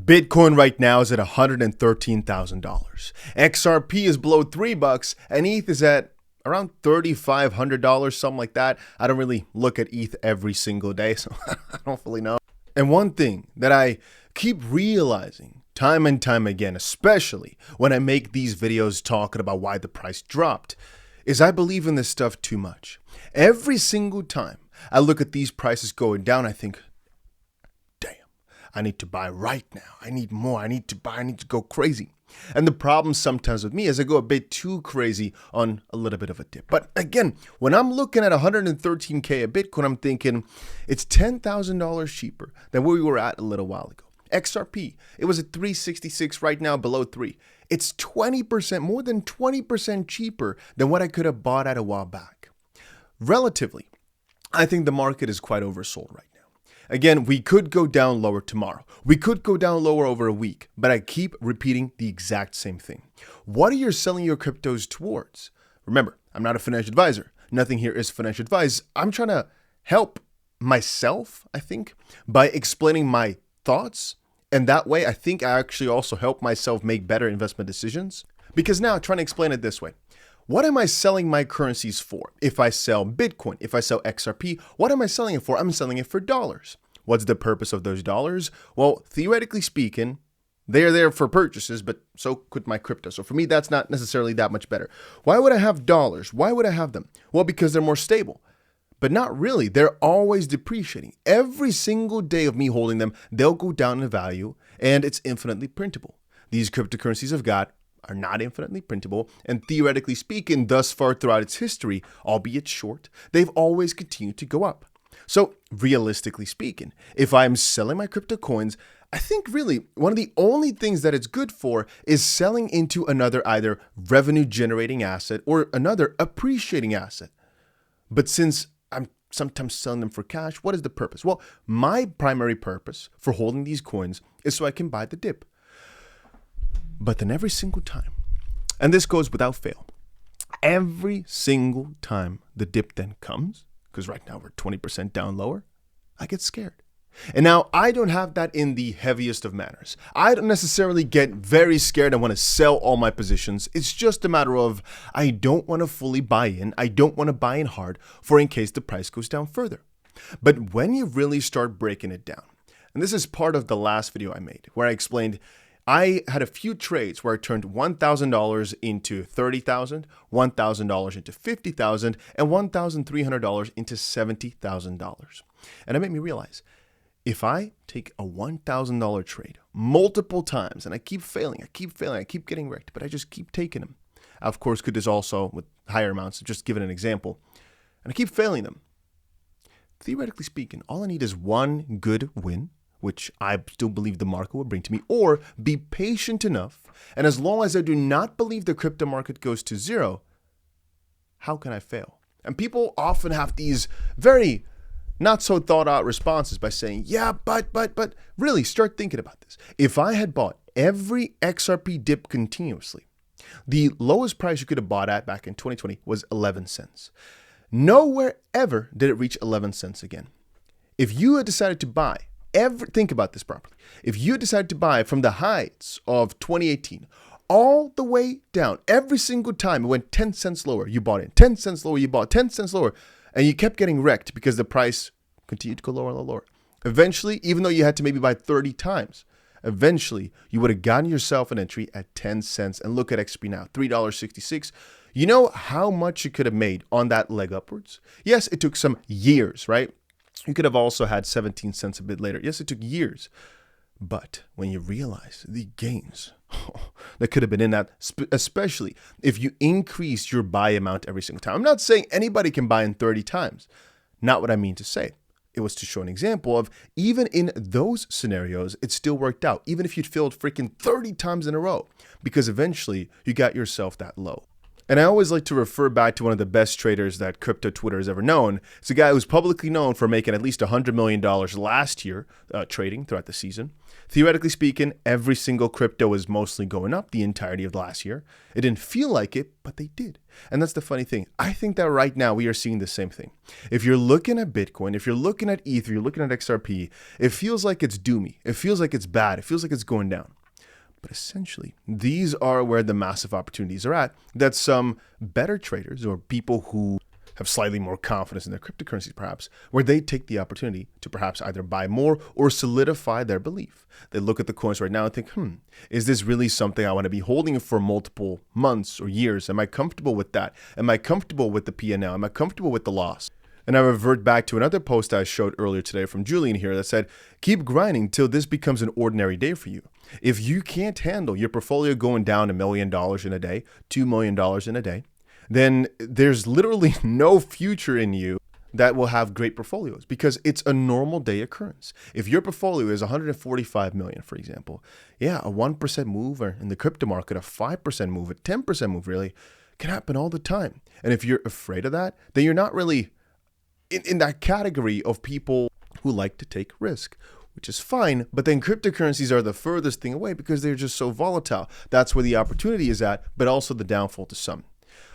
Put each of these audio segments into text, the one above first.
Bitcoin right now is at $113,000. XRP is below $3 and ETH is at around $3,500, something like that. I don't really look at ETH every single day, so I don't fully know. And one thing that I keep realizing time and time again, especially when I make these videos talking about why the price dropped, is I believe in this stuff too much. Every single time I look at these prices going down, I think, I need to buy right now. I need more. I need to buy. I need to go crazy. And the problem sometimes with me is I go a bit too crazy on a little bit of a dip. But again, when I'm looking at 113K a Bitcoin, I'm thinking it's $10,000 cheaper than where we were at a little while ago. XRP, it was at 366 right now, below 3. It's 20%, more than 20% cheaper than what I could have bought at a while back. Relatively, I think the market is quite oversold right now. Again, we could go down lower tomorrow. We could go down lower over a week, but I keep repeating the exact same thing. What are you selling your cryptos towards? Remember, I'm not a financial advisor. Nothing here is financial advice. I'm trying to help myself, I think, by explaining my thoughts. And that way, I think I actually also help myself make better investment decisions. Because now, trying to explain it this way. What am I selling my currencies for? If I sell Bitcoin, if I sell XRP, what am I selling it for? I'm selling it for dollars. What's the purpose of those dollars? Well, theoretically speaking, they're there for purchases, but so could my crypto. So for me, that's not necessarily that much better. Why would I have dollars? Why would I have them? Well, because they're more stable. But not really. They're always depreciating. Every single day of me holding them, they'll go down in value, and it's infinitely printable. These cryptocurrencies I've got are not infinitely printable, and theoretically speaking, thus far throughout its history, albeit short, they've always continued to go up. So realistically speaking, if I'm selling my crypto coins, I think really one of the only things that it's good for is selling into another either revenue generating asset or another appreciating asset. But since I'm sometimes selling them for cash, what is the purpose? Well, my primary purpose for holding these coins is so I can buy the dip. But then every single time, and this goes without fail, every single time the dip then comes, because right now we're 20% down lower, I get scared. And now I don't have that in the heaviest of manners. I don't necessarily get very scared and want to sell all my positions. It's just a matter of I don't want to fully buy in. I don't want to buy in hard for in case the price goes down further. But when you really start breaking it down, and this is part of the last video I made where I explained I had a few trades where I turned $1,000 into $30,000, $1,000 into $50,000, and $1,300 into $70,000. And it made me realize, if I take a $1,000 trade multiple times, and I keep failing, I keep getting wrecked, but I just keep taking them. I, of course, could do this also with higher amounts, just giving an example, and I keep failing them. Theoretically speaking, all I need is one good win, which I still believe the market will bring to me, or be patient enough. And as long as I do not believe the crypto market goes to zero, how can I fail? And people often have these very not so thought out responses by saying, yeah, but really start thinking about this. If I had bought every XRP dip continuously, the lowest price you could have bought at back in 2020 was 11 cents. Nowhere ever did it reach 11 cents again. If you had decided to buy think about this properly. If you decide to buy from the heights of 2018 all the way down, every single time it went 10 cents lower, you bought in. 10 cents lower, you bought 10 cents lower, and you kept getting wrecked because the price continued to go lower and lower. Eventually, even though you had to maybe buy 30 times, eventually you would have gotten yourself an entry at 10 cents. And look at XP now, $3.66. You know how much you could have made on that leg upwards? Yes, it took some years, right? You could have also had 17 cents a bit later. Yes, it took years. But when you realize the gains that could have been in that, especially if you increase your buy amount every single time. I'm not saying anybody can buy in 30 times. Not what I mean to say. It was to show an example of even in those scenarios, it still worked out. Even if you'd filled freaking 30 times in a row, because eventually you got yourself that low. And I always like to refer back to one of the best traders that crypto Twitter has ever known. It's a guy who's publicly known for making at least $100 million last year trading throughout the season. Theoretically speaking, every single crypto was mostly going up the entirety of last year. It didn't feel like it, but they did. And that's the funny thing. I think that right now we are seeing the same thing. If you're looking at Bitcoin, if you're looking at ETH, you're looking at XRP, it feels like it's doomy. It feels like it's bad. It feels like it's going down. But essentially, these are where the massive opportunities are at, that some better traders or people who have slightly more confidence in their cryptocurrencies perhaps, where they take the opportunity to perhaps either buy more or solidify their belief. They look at the coins right now and think, is this really something I want to be holding for multiple months or years? Am I comfortable with that? Am I comfortable with the P&L? Am I comfortable with the loss? And I revert back to another post I showed earlier today from Julian here that said, keep grinding till this becomes an ordinary day for you. If you can't handle your portfolio going down $1 million in a day, $2 million in a day, then there's literally no future in you that will have great portfolios because it's a normal day occurrence. If your portfolio is 145 million, for example, a 1% move or in the crypto market, a 5% move, a 10% move really can happen all the time. And if you're afraid of that, then you're not really in that category of people who like to take risk, which is fine. But then cryptocurrencies are the furthest thing away because they're just so volatile. That's where the opportunity is at, but also the downfall to some.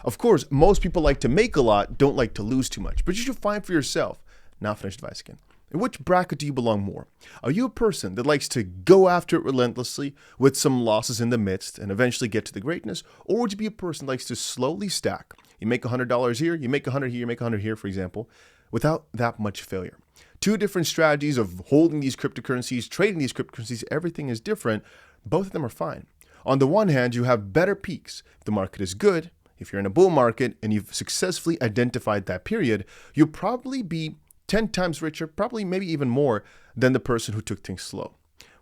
Of course, most people like to make a lot, don't like to lose too much, but you should find for yourself. Now finished advice again. In which bracket do you belong more? Are you a person that likes to go after it relentlessly with some losses in the midst and eventually get to the greatness? Or would you be a person that likes to slowly stack? You make $100 here, you make $100 here, you make $100 here, for example, without that much failure. Two different strategies of holding these cryptocurrencies, trading these cryptocurrencies, everything is different. Both of them are fine. On the one hand, you have better peaks. If the market is good, if you're in a bull market and you've successfully identified that period, you'll probably be 10 times richer, probably maybe even more than the person who took things slow.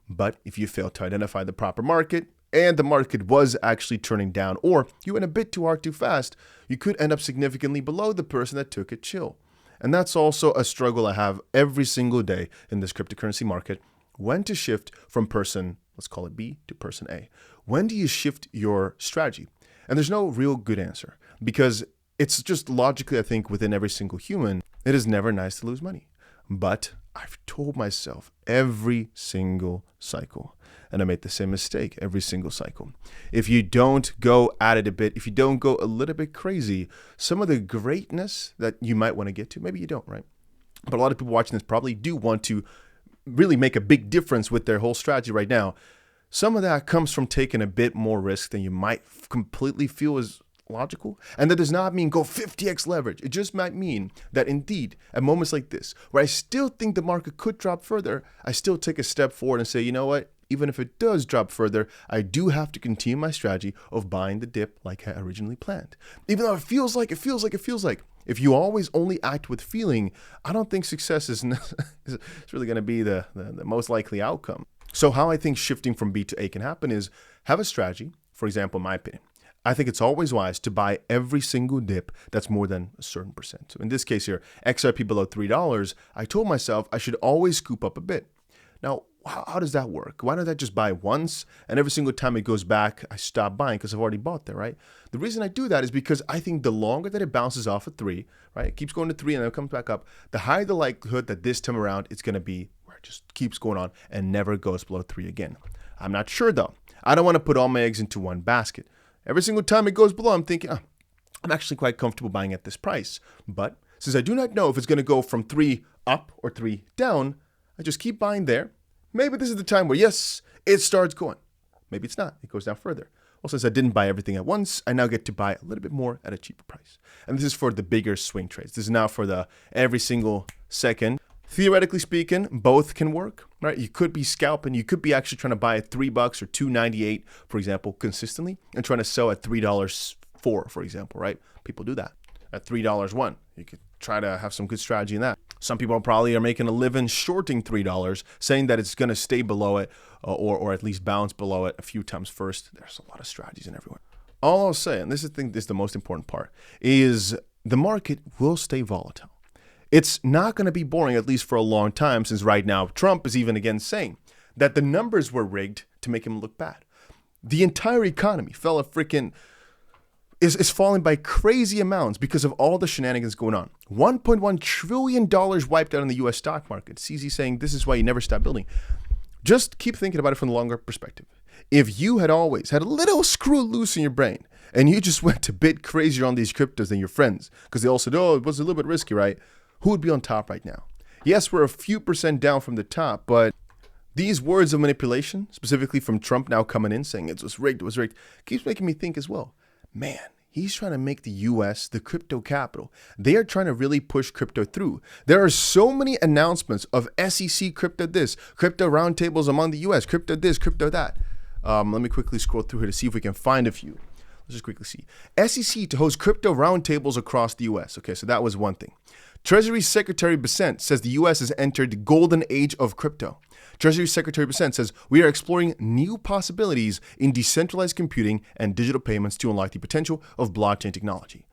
But if you fail to identify the proper market and the market was actually turning down, or you went a bit too hard too fast, you could end up significantly below the person that took it chill. And that's also a struggle I have every single day in this cryptocurrency market. When to shift from person, let's call it B, to person A. When do you shift your strategy? And there's no real good answer because it's just logically, I think, within every single human, it is never nice to lose money. But I've told myself every single cycle, and I made the same mistake every single cycle. If you don't go at it a bit, if you don't go a little bit crazy, some of the greatness that you might want to get to, maybe you don't, right? But a lot of people watching this probably do want to really make a big difference with their whole strategy right now. Some of that comes from taking a bit more risk than you might completely feel is logical. And that does not mean go 50x leverage. It just might mean that indeed, at moments like this, where I still think the market could drop further, I still take a step forward and say, you know what? Even if it does drop further, I do have to continue my strategy of buying the dip like I originally planned. Even though it feels like. If you always only act with feeling, I don't think success is really going to be the most likely outcome. So how I think shifting from B to A can happen is have a strategy. For example, in my opinion, I think it's always wise to buy every single dip that's more than a certain percent. So in this case here, XRP below $3, I told myself I should always scoop up a bit. Now, how does that work? Why don't I just buy once and every single time it goes back, I stop buying because I've already bought there, right? The reason I do that is because I think the longer that it bounces off at 3, right? It keeps going to 3 and then it comes back up. The higher the likelihood that this time around it's going to be where it just keeps going on and never goes below 3 again. I'm not sure though. I don't want to put all my eggs into one basket. Every single time it goes below, I'm thinking, I'm actually quite comfortable buying at this price. But since I do not know if it's going to go from 3 up or 3 down, I just keep buying there. Maybe this is the time where, yes, it starts going. Maybe it's not. It goes down further. Well, since I didn't buy everything at once, I now get to buy a little bit more at a cheaper price. And this is for the bigger swing trades. This is now for the every single second. Theoretically speaking, both can work, right? You could be scalping. You could be actually trying to buy at $3 or $2.98, for example, consistently, and trying to sell at $3.04, for example, right? People do that. At $3.01, you could try to have some good strategy in that. Some people probably are making a living shorting $3, saying that it's going to stay below it or at least bounce below it a few times first. There's a lot of strategies in everywhere. All I'll say, and this is the most important part, is the market will stay volatile. It's not going to be boring, at least for a long time, since right now Trump is even again saying that the numbers were rigged to make him look bad. The entire economy fell a freaking... is falling by crazy amounts because of all the shenanigans going on. $1.1 trillion wiped out in the US stock market. CZ saying this is why you never stop building. Just keep thinking about it from the longer perspective. If you had always had a little screw loose in your brain and you just went a bit crazier on these cryptos than your friends, because they all said, oh, it was a little bit risky, right? Who would be on top right now? Yes, we're a few percent down from the top, but these words of manipulation, specifically from Trump now coming in saying it was rigged, keeps making me think as well. Man, he's trying to make the US the crypto capital. They are trying to really push crypto through. There are so many announcements of SEC crypto this, crypto roundtables among the US, crypto this, crypto that. Let me quickly scroll through here to see if we can find a few. Let's just quickly see. SEC to host crypto roundtables across the US. Okay, so that was one thing. Treasury Secretary 𝗵𝗂 says the US has entered the golden age of crypto. Treasury Secretary 𝗵𝗂 says, we are exploring new possibilities in decentralized computing and digital payments to unlock the potential of blockchain technology.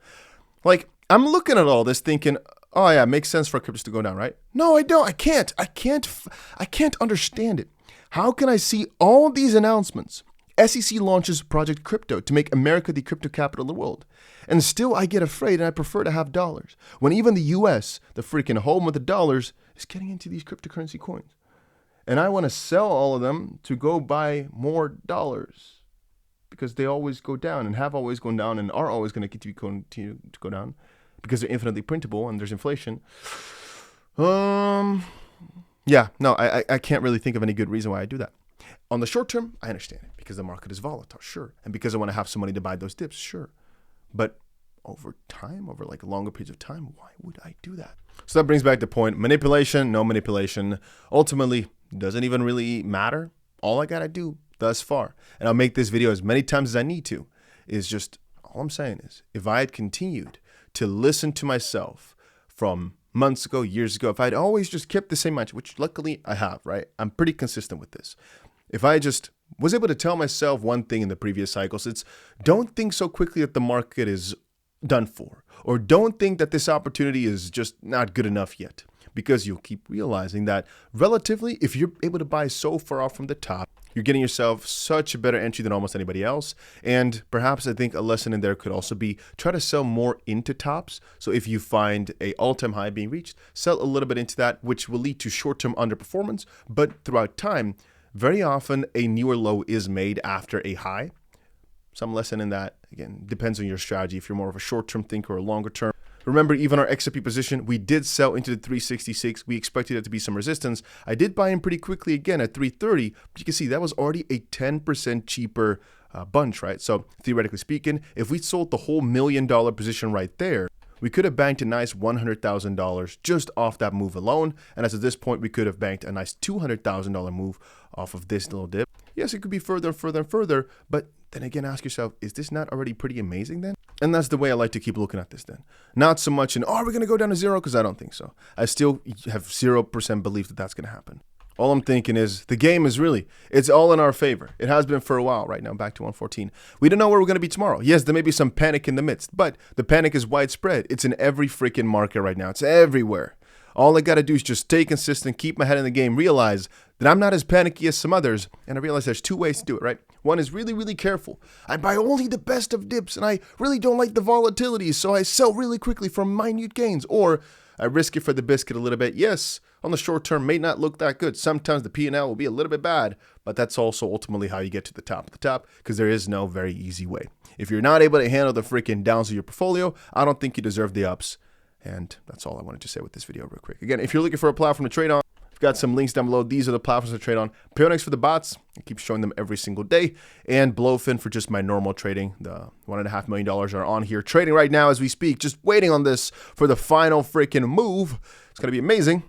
Like, I'm looking at all this thinking, oh yeah, it makes sense for cryptos to go down, right? No, I don't. I can't understand it. How can I see all these announcements? SEC launches Project Crypto to make America the crypto capital of the world. And still I get afraid and I prefer to have dollars. When even the US, the freaking home of the dollars, is getting into these cryptocurrency coins. And I want to sell all of them to go buy more dollars because they always go down and have always gone down and are always going to continue to go down because they're infinitely printable and there's inflation. Yeah, no, I can't really think of any good reason why I do that. On the short term, I understand it because the market is volatile, sure. And because I want to have some money to buy those dips, sure. But over time, over like longer periods of time, why would I do that? So that brings back the point, manipulation, no manipulation. Ultimately, doesn't even really matter. All I gotta do thus far, and I'll make this video as many times as I need to, is just, all I'm saying is, if I had continued to listen to myself from months ago, years ago, if I'd always just kept the same mindset, which luckily I have, right? I'm pretty consistent with this. If I just was able to tell myself one thing in the previous cycles, it's don't think so quickly that the market is done for, or don't think that this opportunity is just not good enough yet. Because you'll keep realizing that relatively, if you're able to buy so far off from the top, you're getting yourself such a better entry than almost anybody else. And perhaps I think a lesson in there could also be try to sell more into tops. So if you find a all-time high being reached, sell a little bit into that, which will lead to short-term underperformance. But throughout time, very often a newer low is made after a high. Some lesson in that, again, depends on your strategy. If you're more of a short-term thinker or a longer-term. Remember, even our XRP position, we did sell into the 366. We expected it to be some resistance. I did buy in pretty quickly again at 330, but you can see that was already a 10% cheaper bunch, right? So theoretically speaking, if we sold the whole $1 million position right there, we could have banked a nice $100,000 just off that move alone. And as of this point, we could have banked a nice $200,000 move off of this little dip. Yes, it could be further and further and further, but then again, ask yourself, is this not already pretty amazing then? And that's the way I like to keep looking at this then. Not so much in, oh, are we going to go down to zero? Because I don't think so. I still have 0% belief that that's going to happen. All I'm thinking is the game is really, it's all in our favor. It has been for a while right now, back to 114. We don't know where we're going to be tomorrow. Yes, there may be some panic in the midst, but the panic is widespread. It's in every freaking market right now. It's everywhere. All I got to do is just stay consistent, keep my head in the game, realize that I'm not as panicky as some others, and I realize there's two ways to do it, right? One is really, really careful. I buy only the best of dips, and I really don't like the volatility, so I sell really quickly for minute gains. Or I risk it for the biscuit a little bit. Yes, on the short term may not look that good. Sometimes the P&L will be a little bit bad, but that's also ultimately how you get to the top of the top, because there is no very easy way. If you're not able to handle the freaking downs of your portfolio, I don't think you deserve the ups. And that's all I wanted to say with this video real quick. Again, if you're looking for a platform to trade on, I've got some links down below. These are the platforms to trade on. Paynex for the bots. I keep showing them every single day. And Blowfin for just my normal trading. The $1.5 million are on here trading right now as we speak. Just waiting on this for the final freaking move. It's going to be amazing.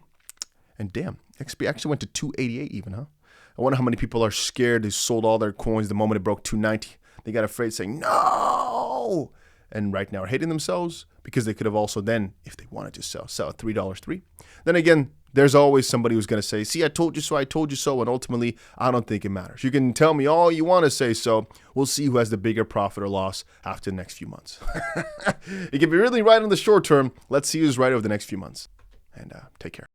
And damn, XP actually went to 288 even, huh? I wonder how many people are scared. They sold all their coins the moment it broke 290. They got afraid saying, no! And right now are hating themselves because they could have also then, if they wanted to sell at $3.03. Then again, there's always somebody who's going to say, see, I told you so, I told you so. And ultimately, I don't think it matters. You can tell me all you want to say so. We'll see who has the bigger profit or loss after the next few months. It can be really right in the short term. Let's see who's right over the next few months. And take care.